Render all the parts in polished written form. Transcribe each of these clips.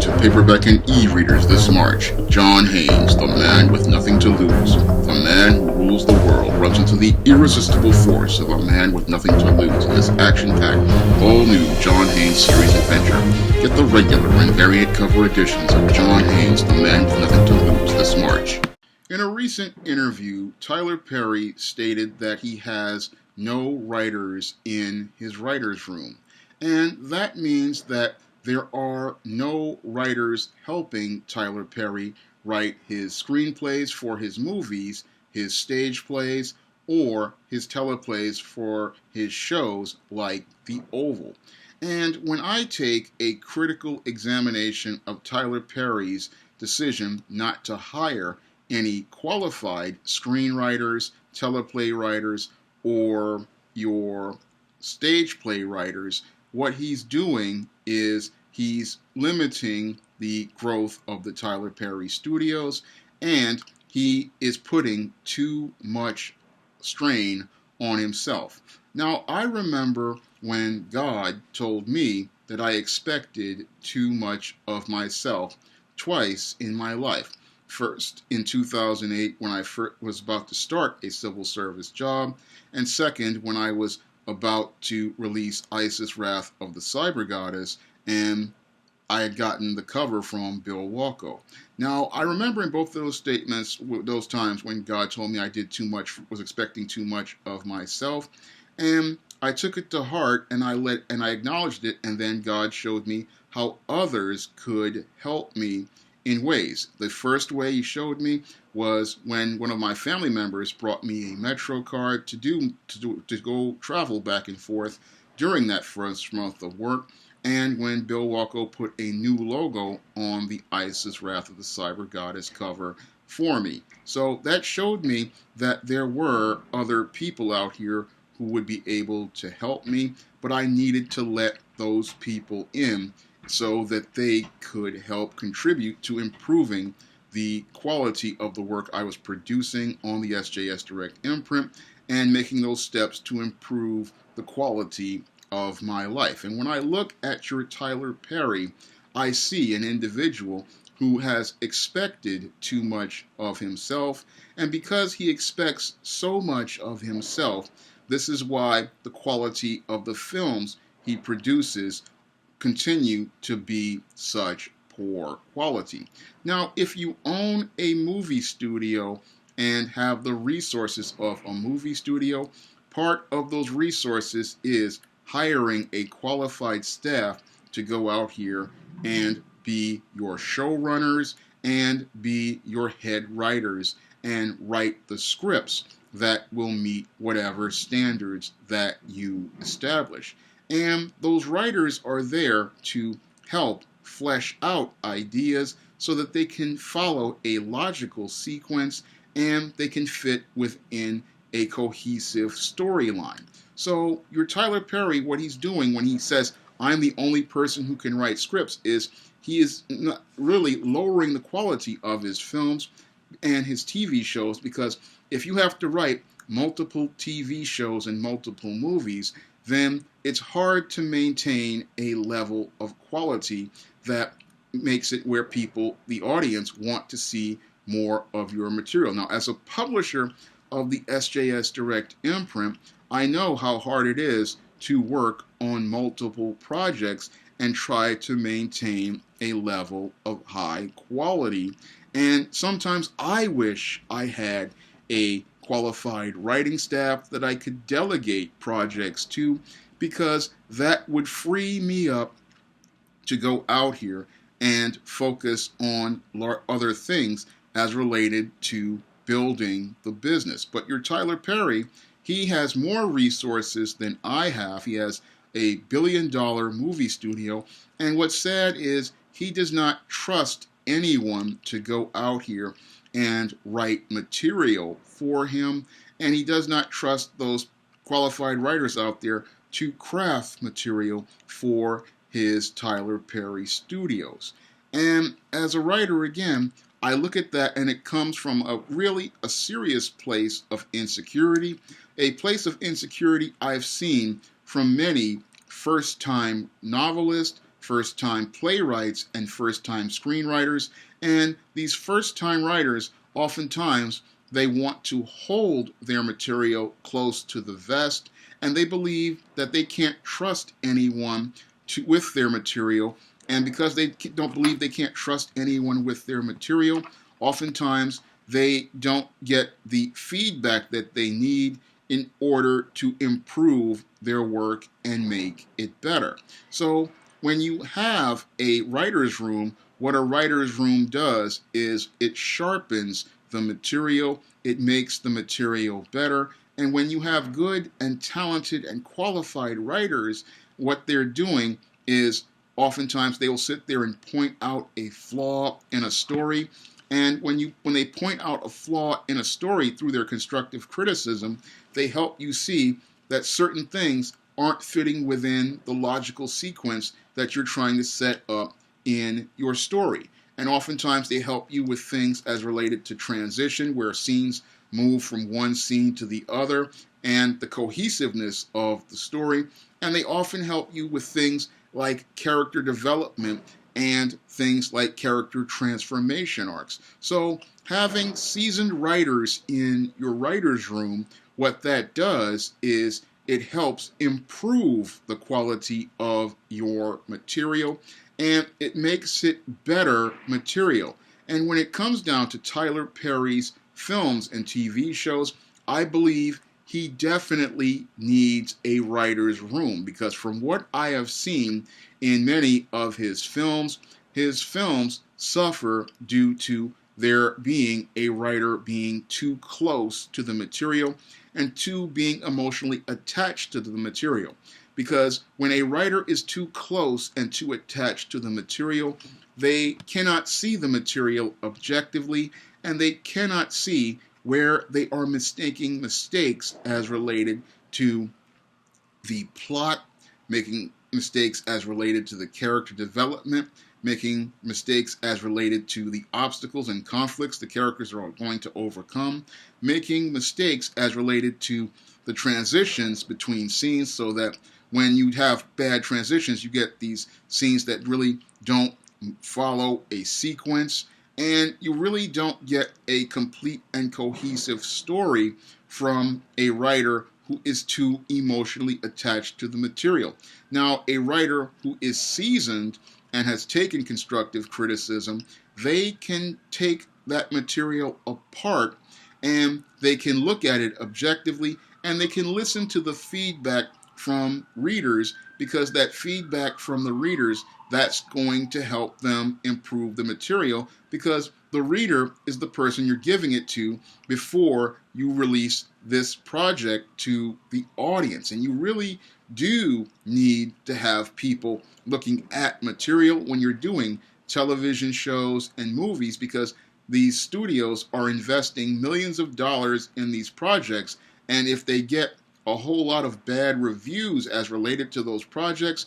to paperback and e-readers this March. John Haynes, the man with nothing to lose. The man who rules the world runs into the irresistible force of a man with nothing to lose in this action-packed, all-new John Haynes series adventure. Get the regular and variant cover editions of John Haynes, the man with nothing to lose this March. In a recent interview, Tyler Perry stated that he has no writers in his writer's room. And that means that there are no writers helping Tyler Perry write his screenplays for his movies, his stage plays, or his teleplays for his shows like The Oval. And when I take a critical examination of Tyler Perry's decision not to hire any qualified screenwriters, teleplay writers, or your stage play writers, what he's doing is he's limiting the growth of the Tyler Perry Studios, and he is putting too much strain on himself. Now, I remember when God told me that I expected too much of myself twice in my life. First, in 2008, when I was about to start a civil service job, and second, when I was about to release Isis Wrath of the Cyber Goddess, and I had gotten the cover from Bill Walko. Now, I remember in both those statements, those times when God told me I did too much, was expecting too much of myself, and I took it to heart, and I acknowledged it, and then God showed me how others could help me in ways. The first way he showed me was when one of my family members brought me a Metro card to go travel back and forth during that first month of work, and when Bill Walko put a new logo on the Isis Wrath of the Cyber Goddess cover for me. So that showed me that there were other people out here who would be able to help me, but I needed to let those people in so that they could help contribute to improving the quality of the work I was producing on the SJS Direct imprint and making those steps to improve the quality of my life. And when I look at your Tyler Perry, I see an individual who has expected too much of himself, and because he expects so much of himself, this is why the quality of the films he produces continue to be such poor quality. Now, if you own a movie studio and have the resources of a movie studio, part of those resources is hiring a qualified staff to go out here and be your showrunners and be your head writers and write the scripts that will meet whatever standards that you establish. And those writers are there to help flesh out ideas so that they can follow a logical sequence and they can fit within a cohesive storyline. So your Tyler Perry, what he's doing when he says, I'm the only person who can write scripts, is he is not really lowering the quality of his films and his TV shows, because if you have to write multiple TV shows and multiple movies, then it's hard to maintain a level of quality that makes it where people, the audience, want to see more of your material. Now, as a publisher of the SJS Direct imprint, I know how hard it is to work on multiple projects and try to maintain a level of high quality. And sometimes I wish I had a qualified writing staff that I could delegate projects to, because that would free me up to go out here and focus on other things as related to building the business. But your Tyler Perry, he has more resources than I have. He has a billion-dollar movie studio, and what's sad is he does not trust anyone to go out here and write material for him, and he does not trust those qualified writers out there to craft material for his Tyler Perry Studios. And as a writer, again, I look at that and it comes from a serious place of insecurity, a place of insecurity I've seen from many first-time novelists, first-time playwrights and first-time screenwriters. And these first-time writers, oftentimes, they want to hold their material close to the vest, and they believe that they can't trust anyone with their material. And because they don't believe they can't trust anyone with their material, oftentimes they don't get the feedback that they need in order to improve their work and make it better. So when you have a writer's room, what a writer's room does is it sharpens the material, it makes the material better. And when you have good and talented and qualified writers, what they're doing is oftentimes they will sit there and point out a flaw in a story. And when they point out a flaw in a story through their constructive criticism, they help you see that certain things aren't fitting within the logical sequence that you're trying to set up in your story. And oftentimes they help you with things as related to transition, where scenes move from one scene to the other, and the cohesiveness of the story. And they often help you with things like character development and things like character transformation arcs. So having seasoned writers in your writer's room, what that does is it helps improve the quality of your material, and it makes it better material. And when it comes down to Tyler Perry's films and TV shows, I believe he definitely needs a writer's room, because from what I have seen in many of his films suffer due to there being a writer being too close to the material and to being emotionally attached to the material. Because when a writer is too close and too attached to the material, they cannot see the material objectively, and they cannot see where they are making mistakes as related to the plot, making mistakes as related to the character development, making mistakes as related to the obstacles and conflicts the characters are going to overcome, making mistakes as related to the transitions between scenes, so that when you have bad transitions, you get these scenes that really don't follow a sequence, and you really don't get a complete and cohesive story from a writer who is too emotionally attached to the material. Now, a writer who is seasoned and has taken constructive criticism, they can take that material apart and they can look at it objectively, and they can listen to the feedback from readers, because that feedback from the readers, that's going to help them improve the material, because the reader is the person you're giving it to before you release this project to the audience. And you really do need to have people looking at material when you're doing television shows and movies, because these studios are investing millions of dollars in these projects, and if they get a whole lot of bad reviews as related to those projects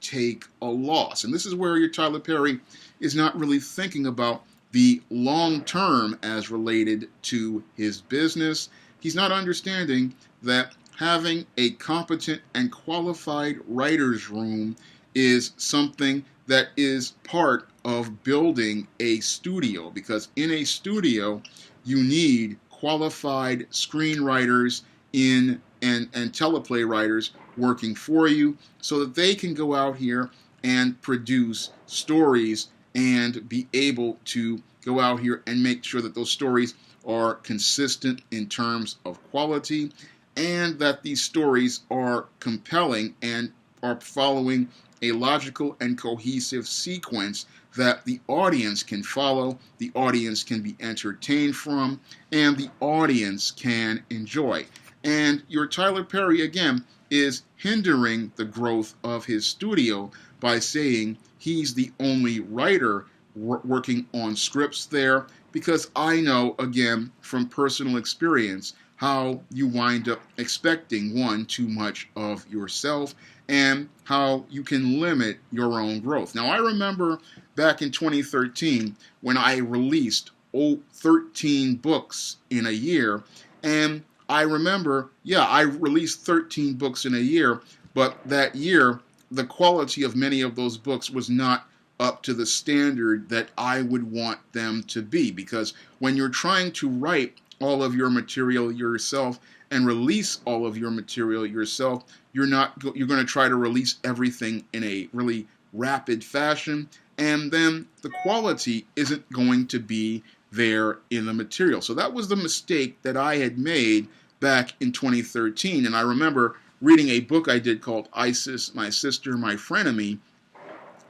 take a loss. And this is where your Tyler Perry is not really thinking about the long term as related to his business. He's not understanding that having a competent and qualified writer's room is something that is part of building a studio, because in a studio you need qualified screenwriters and teleplay writers working for you, so that they can go out here and produce stories and be able to go out here and make sure that those stories are consistent in terms of quality, and that these stories are compelling and are following a logical and cohesive sequence that the audience can follow, the audience can be entertained from, and the audience can enjoy. And your Tyler Perry, again, is hindering the growth of his studio by saying he's the only writer working on scripts there, because I know, again, from personal experience, how you wind up expecting, one, too much of yourself, and how you can limit your own growth. Now, I remember back in 2013 when I released 13 books in a year, and I remember, I released 13 books in a year, but that year the quality of many of those books was not up to the standard that I would want them to be. Because when you're trying to write all of your material yourself and release all of your material yourself, you're going to try to release everything in a really rapid fashion, and then the quality isn't going to be there in the material. So that was the mistake that I had made back in 2013. And I remember reading a book I did called ISIS, My Sister, My Frenemy,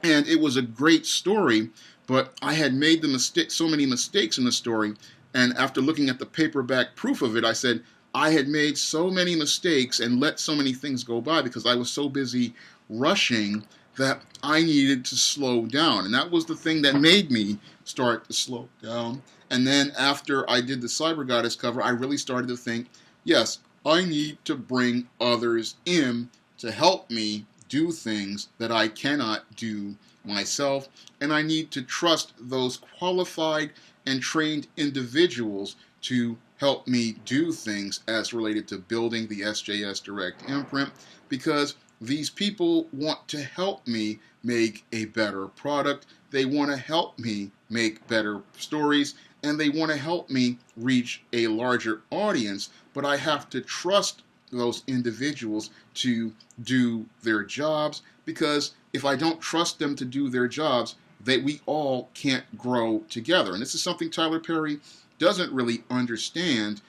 and it was a great story, but I had made so many mistakes in the story, and after looking at the paperback proof of it, I said, I had made so many mistakes and let so many things go by because I was so busy rushing that I needed to slow down. And that was the thing that made me start to slow down. And then after I did the Cyber Goddess cover, I really started to think, yes, I need to bring others in to help me do things that I cannot do myself. And I need to trust those qualified and trained individuals to help me do things as related to building the SJS Direct imprint, because these people want to help me make a better product. They want to help me make better stories, and they want to help me reach a larger audience, but I have to trust those individuals to do their jobs, because if I don't trust them to do their jobs, we all can't grow together. And this is something Tyler Perry doesn't really understand,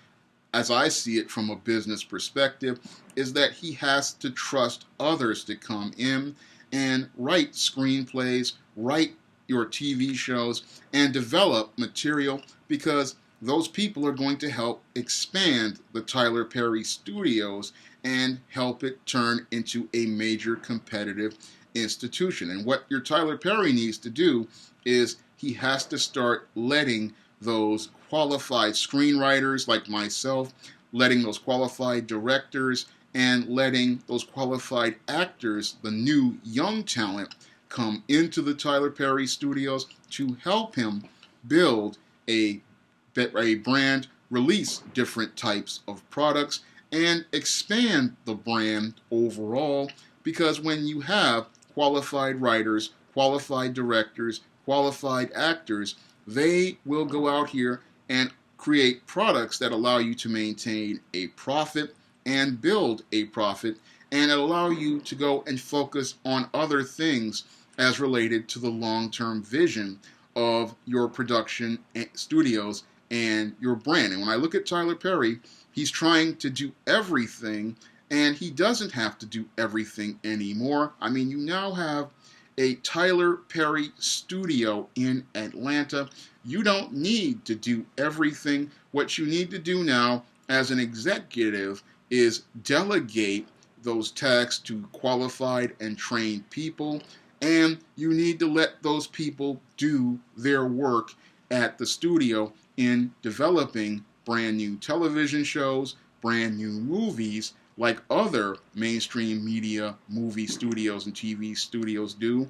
as I see it from a business perspective, is that he has to trust others to come in and write screenplays, write your TV shows, and develop material, because those people are going to help expand the Tyler Perry Studios and help it turn into a major competitive institution. And what your Tyler Perry needs to do is he has to start letting those qualified screenwriters like myself, letting those qualified directors, and letting those qualified actors, the new young talent, come into the Tyler Perry Studios to help him build a brand, release different types of products, and expand the brand overall. Because when you have qualified writers, qualified directors, qualified actors, they will go out here and create products that allow you to maintain a profit and build a profit, and allow you to go and focus on other things as related to the long-term vision of your production studios and your brand. And when I look at Tyler Perry, he's trying to do everything, and he doesn't have to do everything anymore. I mean, you now have a Tyler Perry studio in Atlanta. You don't need to do everything. What you need to do now as an executive is delegate those tasks to qualified and trained people, and you need to let those people do their work at the studio in developing brand new television shows, brand new movies, like other mainstream media movie studios and TV studios do.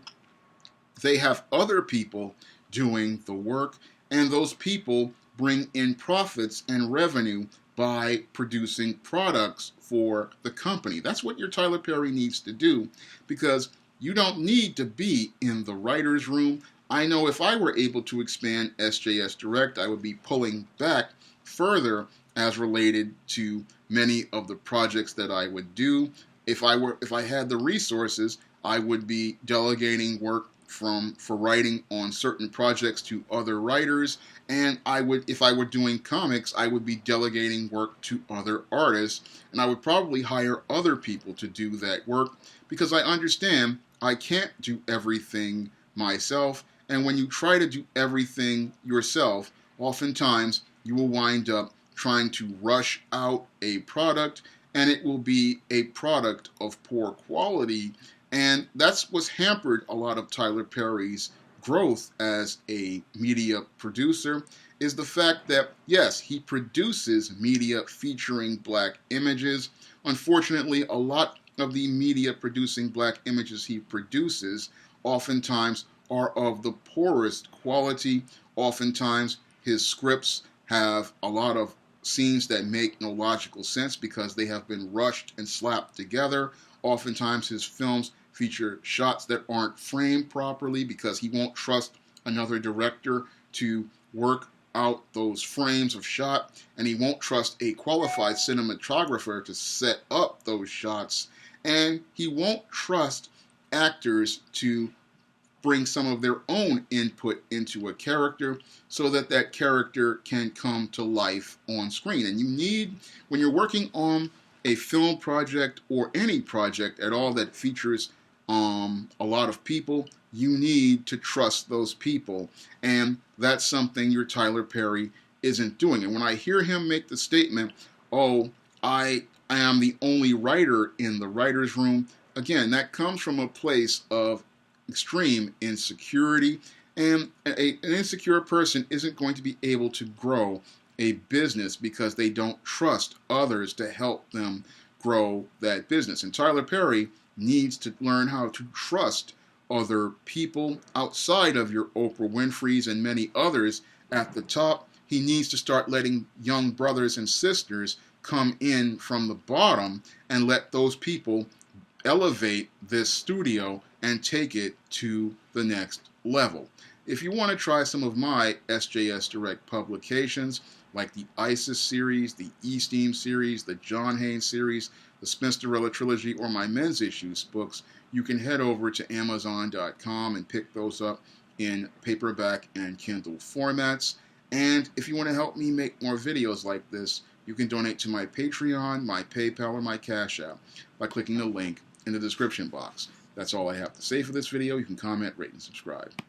They have other people doing the work, and those people bring in profits and revenue by producing products for the company. That's what your Tyler Perry needs to do, because you don't need to be in the writer's room. I know if I were able to expand SJS Direct, I would be pulling back further as related to many of the projects that I would do. If I had the resources, I would be delegating work for writing on certain projects to other writers, and if I were doing comics, I would be delegating work to other artists, and I would probably hire other people to do that work, because I understand I can't do everything myself. And when you try to do everything yourself, oftentimes you will wind up trying to rush out a product, and it will be a product of poor quality. And that's what's hampered a lot of Tyler Perry's growth as a media producer, is the fact that, yes, he produces media featuring black images. Unfortunately, a lot of the media producing black images he produces oftentimes are of the poorest quality. Oftentimes, his scripts have a lot of scenes that make no logical sense because they have been rushed and slapped together. Oftentimes, his films feature shots that aren't framed properly because he won't trust another director to work out those frames of shot, and he won't trust a qualified cinematographer to set up those shots, and he won't trust actors to bring some of their own input into a character so that that character can come to life on screen. And you need, when you're working on a film project or any project at all that features a lot of people, you need to trust those people. And that's something your Tyler Perry isn't doing. And when I hear him make the statement, oh, I am the only writer in the writer's room, again, that comes from a place of extreme insecurity. And an insecure person isn't going to be able to grow a business because they don't trust others to help them grow that business. And Tyler Perry needs to learn how to trust other people outside of your Oprah Winfrey's and many others at the top. He needs to start letting young brothers and sisters come in from the bottom and let those people elevate this studio and take it to the next level. If you want to try some of my SJS Direct publications, like the ISIS series, the E-Steam series, the John Haynes series, the Spinsterella trilogy, or my men's issues books, you can head over to Amazon.com and pick those up in paperback and Kindle formats. And if you want to help me make more videos like this, you can donate to my Patreon, my PayPal, or my Cash App by clicking the link in the description box. That's all I have to say for this video. You can comment, rate, and subscribe.